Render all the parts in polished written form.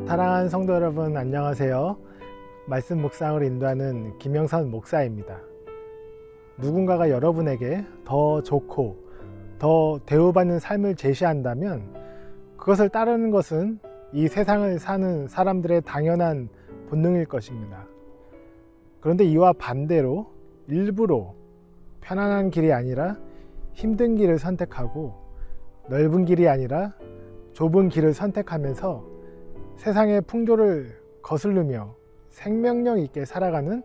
사랑하는 성도 여러분, 안녕하세요. 말씀 묵상을 인도하는 김영선 목사입니다. 누군가가 여러분에게 더 좋고 더 대우받는 삶을 제시한다면 그것을 따르는 것은 이 세상을 사는 사람들의 당연한 본능일 것입니다. 그런데 이와 반대로 일부러 편안한 길이 아니라 힘든 길을 선택하고 넓은 길이 아니라 좁은 길을 선택하면서 세상의 풍조를 거스르며 생명력 있게 살아가는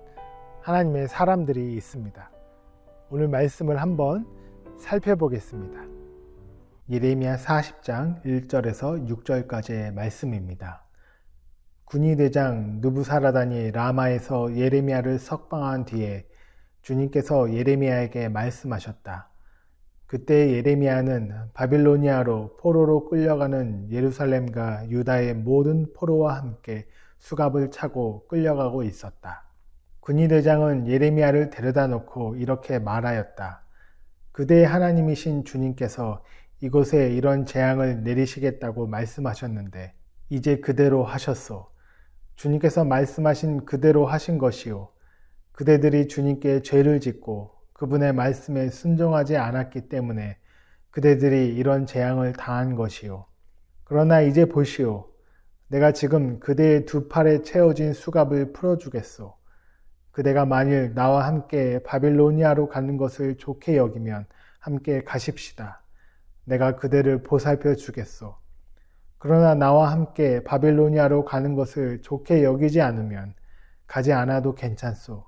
하나님의 사람들이 있습니다. 오늘 말씀을 한번 살펴보겠습니다. 예레미야 40장 1절에서 6절까지의 말씀입니다. 군의대장 느부사라단이 라마에서 예레미야를 석방한 뒤에 주님께서 예레미야에게 말씀하셨다. 그때 예레미야는 바빌로니아로 포로로 끌려가는 예루살렘과 유다의 모든 포로와 함께 수갑을 차고 끌려가고 있었다. 군의대장은 예레미야를 데려다 놓고 이렇게 말하였다. 그대의 하나님이신 주님께서 이곳에 이런 재앙을 내리시겠다고 말씀하셨는데 이제 그대로 하셨소. 주님께서 말씀하신 그대로 하신 것이요. 그대들이 주님께 죄를 짓고 그분의 말씀에 순종하지 않았기 때문에 그대들이 이런 재앙을 당한 것이요. 그러나 이제 보시오. 내가 지금 그대의 두 팔에 채워진 수갑을 풀어주겠소. 그대가 만일 나와 함께 바빌로니아로 가는 것을 좋게 여기면 함께 가십시다. 내가 그대를 보살펴 주겠소. 그러나 나와 함께 바빌로니아로 가는 것을 좋게 여기지 않으면 가지 않아도 괜찮소.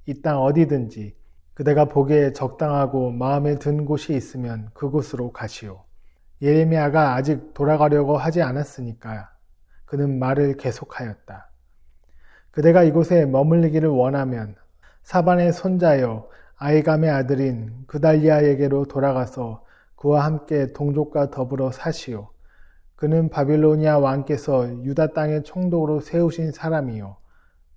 이 땅 어디든지 그대가 보기에 적당하고 마음에 든 곳이 있으면 그곳으로 가시오. 예레미야가 아직 돌아가려고 하지 않았으니까 그는 말을 계속하였다. 그대가 이곳에 머물리기를 원하면 사반의 손자여 아이감의 아들인 그달리아에게로 돌아가서 그와 함께 동족과 더불어 사시오. 그는 바빌로니아 왕께서 유다 땅의 총독으로 세우신 사람이요.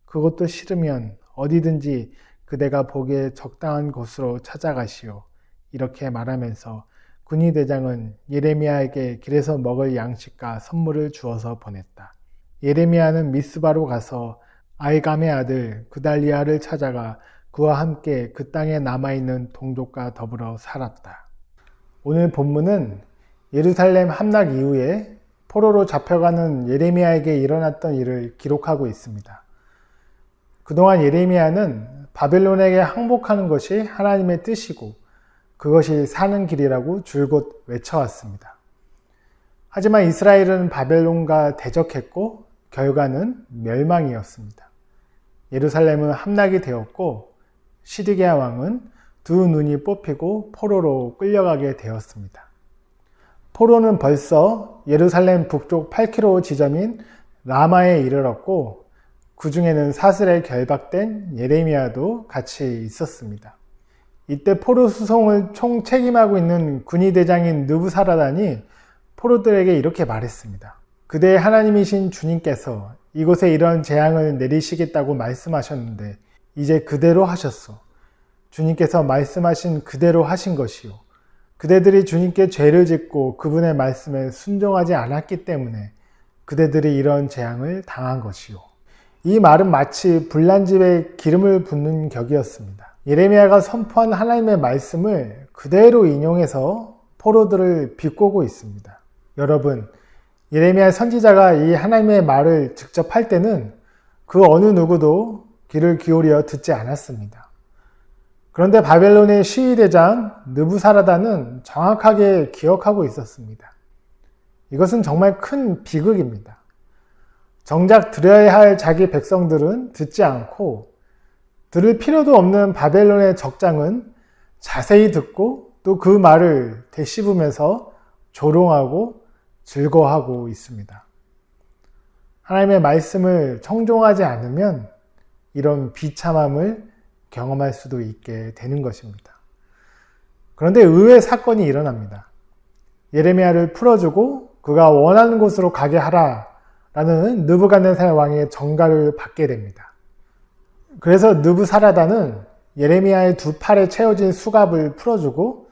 그것도 싫으면 어디든지 그대가 보기에 적당한 곳으로 찾아가시오. 이렇게 말하면서 군의대장은 예레미야에게 길에서 먹을 양식과 선물을 주어서 보냈다. 예레미야는 미스바로 가서 아이감의 아들 그달리아를 찾아가 그와 함께 그 땅에 남아있는 동족과 더불어 살았다. 오늘 본문은 예루살렘 함락 이후에 포로로 잡혀가는 예레미야에게 일어났던 일을 기록하고 있습니다. 그동안 예레미야는 바벨론에게 항복하는 것이 하나님의 뜻이고 그것이 사는 길이라고 줄곧 외쳐왔습니다. 하지만 이스라엘은 바벨론과 대적했고 결과는 멸망이었습니다. 예루살렘은 함락이 되었고 시드기야 왕은 두 눈이 뽑히고 포로로 끌려가게 되었습니다. 포로는 벌써 예루살렘 북쪽 8km 지점인 라마에 이르렀고 그 중에는 사슬에 결박된 예레미야도 같이 있었습니다. 이때 포로 수송을 총 책임하고 있는 군의대장인 느부사라단이 포로들에게 이렇게 말했습니다. 그대의 하나님이신 주님께서 이곳에 이런 재앙을 내리시겠다고 말씀하셨는데 이제 그대로 하셨소. 주님께서 말씀하신 그대로 하신 것이요. 그대들이 주님께 죄를 짓고 그분의 말씀에 순종하지 않았기 때문에 그대들이 이런 재앙을 당한 것이요. 이 말은 마치 불난집에 기름을 붓는 격이었습니다. 예레미야가 선포한 하나님의 말씀을 그대로 인용해서 포로들을 비꼬고 있습니다. 여러분, 예레미야 선지자가 이 하나님의 말을 직접 할 때는 그 어느 누구도 귀를 기울여 듣지 않았습니다. 그런데 바벨론의 시위대장 느부사라단은 정확하게 기억하고 있었습니다. 이것은 정말 큰 비극입니다. 정작 들어야 할 자기 백성들은 듣지 않고 들을 필요도 없는 바벨론의 적장은 자세히 듣고 또 그 말을 되씹으면서 조롱하고 즐거워하고 있습니다. 하나님의 말씀을 청종하지 않으면 이런 비참함을 경험할 수도 있게 되는 것입니다. 그런데 의외의 사건이 일어납니다. 예레미야를 풀어주고 그가 원하는 곳으로 가게 하라 라는 느부갓네살 왕의 전가를 받게 됩니다. 그래서 느부사라단은 예레미야의 두 팔에 채워진 수갑을 풀어주고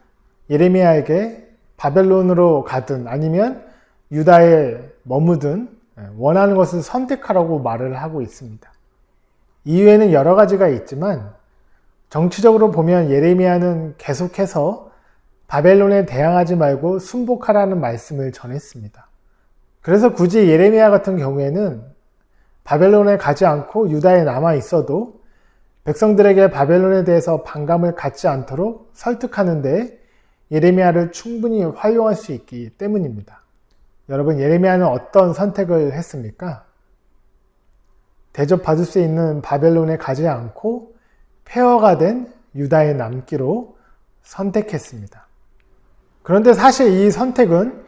예레미야에게 바벨론으로 가든 아니면 유다에 머무든 원하는 것을 선택하라고 말을 하고 있습니다. 이유에는 여러 가지가 있지만 정치적으로 보면 예레미야는 계속해서 바벨론에 대항하지 말고 순복하라는 말씀을 전했습니다. 그래서 굳이 예레미야 같은 경우에는 바벨론에 가지 않고 유다에 남아 있어도 백성들에게 바벨론에 대해서 반감을 갖지 않도록 설득하는데 예레미야를 충분히 활용할 수 있기 때문입니다. 여러분, 예레미야는 어떤 선택을 했습니까? 대접받을 수 있는 바벨론에 가지 않고 폐허가 된 유다에 남기로 선택했습니다. 그런데 사실 이 선택은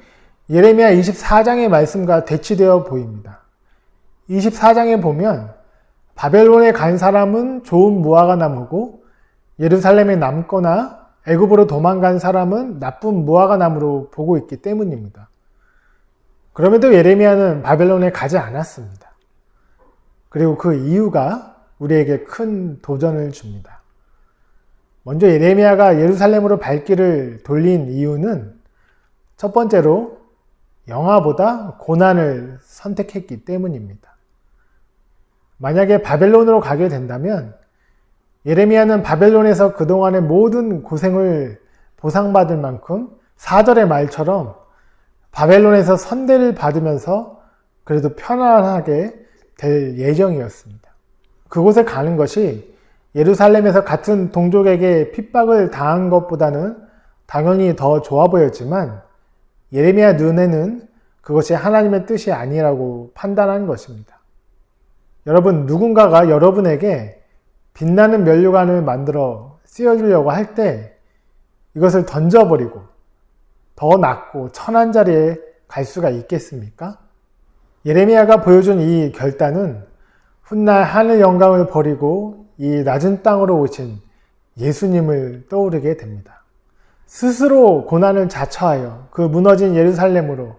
예레미야 24장의 말씀과 대치되어 보입니다. 24장에 보면 바벨론에 간 사람은 좋은 무화과 나무고 예루살렘에 남거나 애굽으로 도망간 사람은 나쁜 무화과 나무로 보고 있기 때문입니다. 그럼에도 예레미야는 바벨론에 가지 않았습니다. 그리고 그 이유가 우리에게 큰 도전을 줍니다. 먼저 예레미야가 예루살렘으로 발길을 돌린 이유는 첫 번째로 영화보다 고난을 선택했기 때문입니다. 만약에 바벨론으로 가게 된다면 예레미야는 바벨론에서 그동안의 모든 고생을 보상받을 만큼 4절의 말처럼 바벨론에서 선대를 받으면서 그래도 편안하게 될 예정이었습니다. 그곳에 가는 것이 예루살렘에서 같은 동족에게 핍박을 당한 것보다는 당연히 더 좋아 보였지만 예레미야 눈에는 그것이 하나님의 뜻이 아니라고 판단한 것입니다. 여러분, 누군가가 여러분에게 빛나는 면류관을 만들어 씌워주려고 할 때 이것을 던져버리고 더 낮고 천한 자리에 갈 수가 있겠습니까? 예레미야가 보여준 이 결단은 훗날 하늘 영광을 버리고 이 낮은 땅으로 오신 예수님을 떠오르게 됩니다. 스스로 고난을 자처하여 그 무너진 예루살렘으로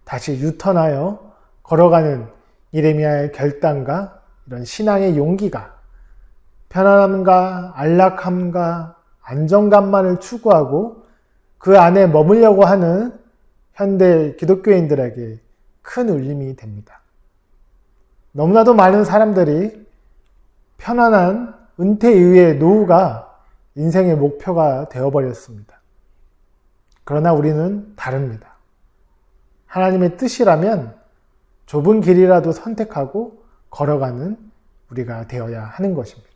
다시 유턴하여 걸어가는 예레미야의 결단과 이런 신앙의 용기가 편안함과 안락함과 안정감만을 추구하고 그 안에 머물려고 하는 현대 기독교인들에게 큰 울림이 됩니다. 너무나도 많은 사람들이 편안한 은퇴 이후의 노후가 인생의 목표가 되어버렸습니다. 그러나 우리는 다릅니다. 하나님의 뜻이라면 좁은 길이라도 선택하고 걸어가는 우리가 되어야 하는 것입니다.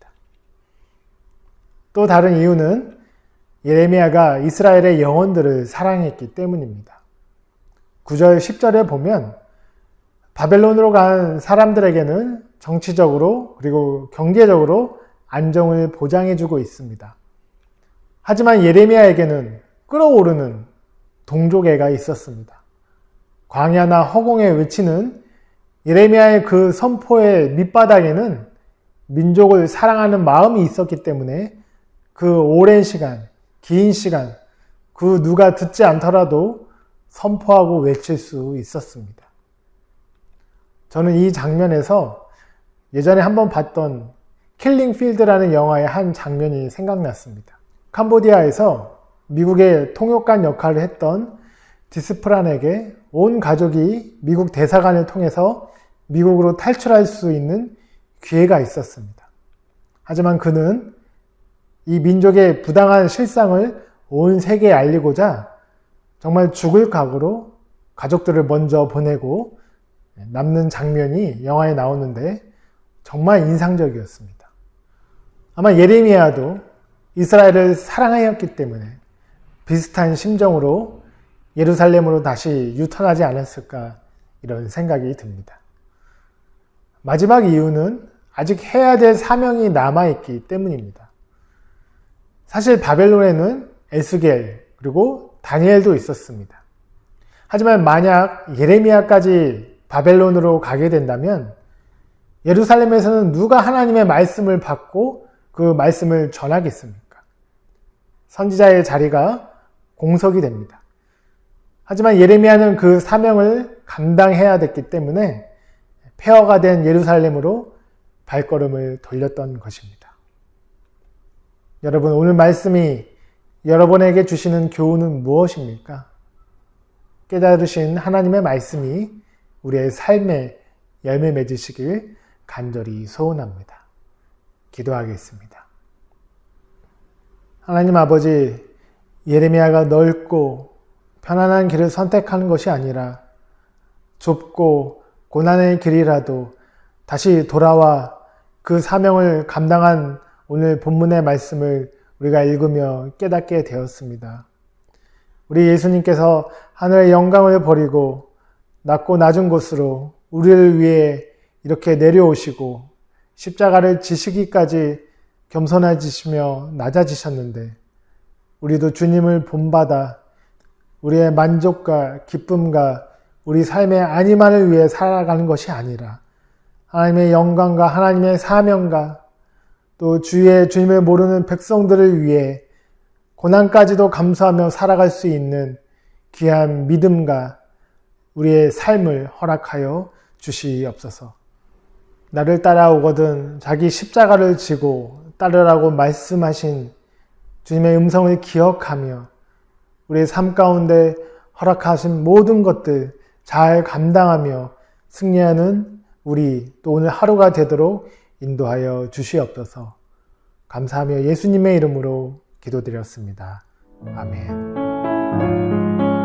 또 다른 이유는 예레미야가 이스라엘의 영혼들을 사랑했기 때문입니다. 9절, 10절에 보면 바벨론으로 간 사람들에게는 정치적으로 그리고 경제적으로 안정을 보장해주고 있습니다. 하지만 예레미야에게는 끓어오르는 동족애가 있었습니다. 광야나 허공에 외치는 예레미야의 그 선포의 밑바닥에는 민족을 사랑하는 마음이 있었기 때문에 그 오랜 시간, 긴 시간, 그 누가 듣지 않더라도 선포하고 외칠 수 있었습니다. 저는 이 장면에서 예전에 한번 봤던 킬링 필드라는 영화의 한 장면이 생각났습니다. 캄보디아에서 미국의 통역관 역할을 했던 디스프란에게 온 가족이 미국 대사관을 통해서 미국으로 탈출할 수 있는 기회가 있었습니다. 하지만 그는 이 민족의 부당한 실상을 온 세계에 알리고자 정말 죽을 각오로 가족들을 먼저 보내고 남는 장면이 영화에 나오는데 정말 인상적이었습니다. 아마 예레미야도 이스라엘을 사랑하였기 때문에 비슷한 심정으로 예루살렘으로 다시 유턴하지 않았을까 이런 생각이 듭니다. 마지막 이유는 아직 해야 될 사명이 남아있기 때문입니다. 사실 바벨론에는 에스겔 그리고 다니엘도 있었습니다. 하지만 만약 예레미야까지 바벨론으로 가게 된다면 예루살렘에서는 누가 하나님의 말씀을 받고 그 말씀을 전하겠습니까? 선지자의 자리가 공석이 됩니다. 하지만 예레미야는 그 사명을 감당해야 됐기 때문에 폐허가 된 예루살렘으로 발걸음을 돌렸던 것입니다. 여러분, 오늘 말씀이 여러분에게 주시는 교훈은 무엇입니까? 깨달으신 하나님의 말씀이 우리의 삶에 열매 맺으시길 간절히 소원합니다. 기도하겠습니다. 하나님 아버지, 예레미야가 넓고 편안한 길을 선택하는 것이 아니라 좁고 고난의 길이라도 다시 돌아와 그 사명을 감당한 오늘 본문의 말씀을 우리가 읽으며 깨닫게 되었습니다. 우리 예수님께서 하늘의 영광을 버리고 낮고 낮은 곳으로 우리를 위해 이렇게 내려오시고 십자가를 지시기까지 겸손해지시며 낮아지셨는데 우리도 주님을 본받아 우리의 만족과 기쁨과 우리 삶의 안위만을 위해 살아가는 것이 아니라 하나님의 영광과 하나님의 사명과 또 주위의 주님을 모르는 백성들을 위해 고난까지도 감수하며 살아갈 수 있는 귀한 믿음과 우리의 삶을 허락하여 주시옵소서. 나를 따라오거든 자기 십자가를 지고 따르라고 말씀하신 주님의 음성을 기억하며 우리의 삶 가운데 허락하신 모든 것들 잘 감당하며 승리하는 우리 또 오늘 하루가 되도록 인도하여 주시옵소서. 감사하며 예수님의 이름으로 기도드렸습니다. 아멘.